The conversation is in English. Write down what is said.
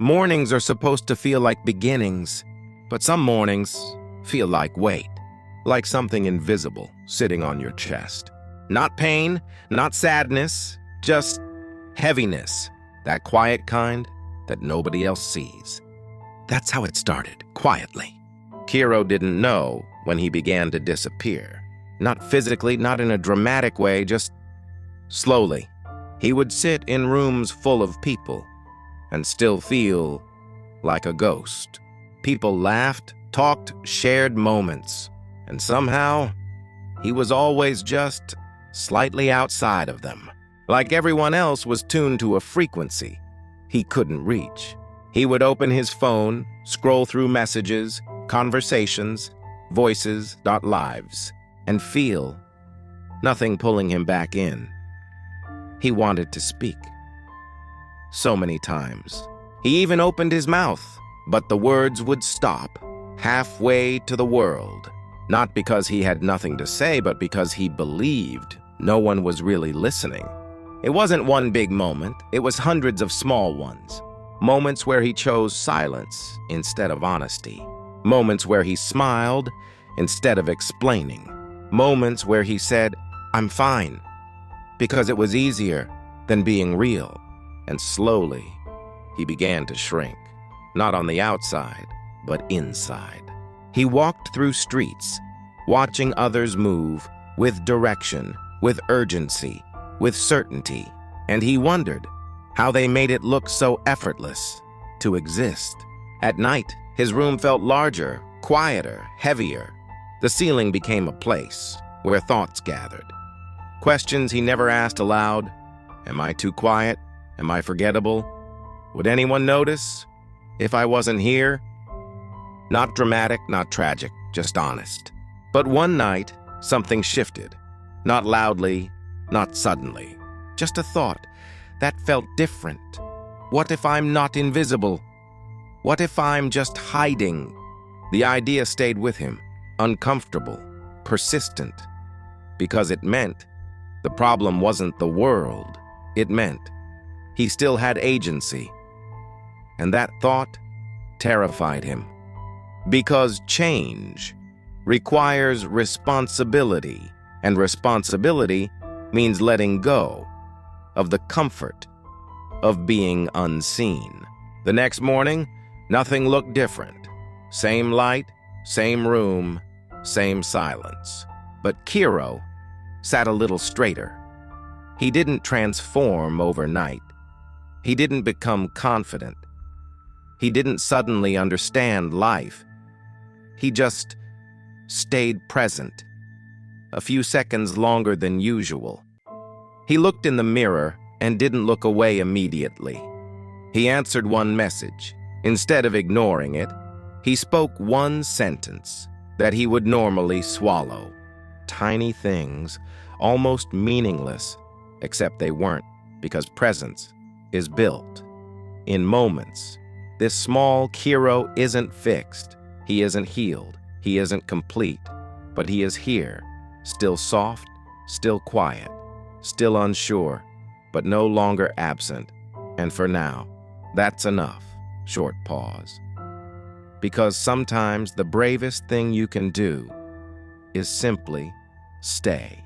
Mornings are supposed to feel like beginnings, but some mornings feel like weight, like something invisible sitting on your chest. Not pain, not sadness, just heaviness, that quiet kind that nobody else sees. That's how it started, quietly. Kiro didn't know when he began to disappear. Not physically, not in a dramatic way, just slowly. He would sit in rooms full of people and still feel like a ghost. People laughed, talked, shared moments, and somehow he was always just slightly outside of them. Like everyone else was tuned to a frequency he couldn't reach. He would open his phone, scroll through messages, conversations, voices, lives, and feel nothing pulling him back in. He wanted to speak. So many times. He even opened his mouth, but the words would stop halfway to the world. Not because he had nothing to say, but because he believed no one was really listening. It wasn't one big moment, it was hundreds of small ones. Moments where he chose silence instead of honesty. Moments where he smiled instead of explaining. Moments where he said, "I'm fine," because it was easier than being real. And slowly, he began to shrink. Not on the outside, but inside. He walked through streets, watching others move with direction, with urgency, with certainty. And he wondered how they made it look so effortless to exist. At night, his room felt larger, quieter, heavier. The ceiling became a place where thoughts gathered. Questions he never asked aloud. Am I too quiet? Am I forgettable? Would anyone notice if I wasn't here? Not dramatic, not tragic, just honest. But one night, something shifted. Not loudly, not suddenly. Just a thought that felt different. What if I'm not invisible? What if I'm just hiding? The idea stayed with him, uncomfortable, persistent, because it meant the problem wasn't the world. It meant he still had agency. And that thought terrified him. Because change requires responsibility, and responsibility means letting go of the comfort of being unseen. The next morning, nothing looked different. Same light, same room, same silence. But Kiro sat a little straighter. He didn't transform overnight. He didn't become confident. He didn't suddenly understand life. He just stayed present, a few seconds longer than usual. He looked in the mirror and didn't look away immediately. He answered one message. Instead of ignoring it, he spoke one sentence that he would normally swallow. Tiny things, almost meaningless, except they weren't, because presence is built in moments. This small Kiro isn't fixed. He isn't healed. He isn't complete. But he is here, still soft, still quiet, still unsure, but no longer absent. And for now, that's enough. Short pause. Because sometimes the bravest thing you can do is simply stay.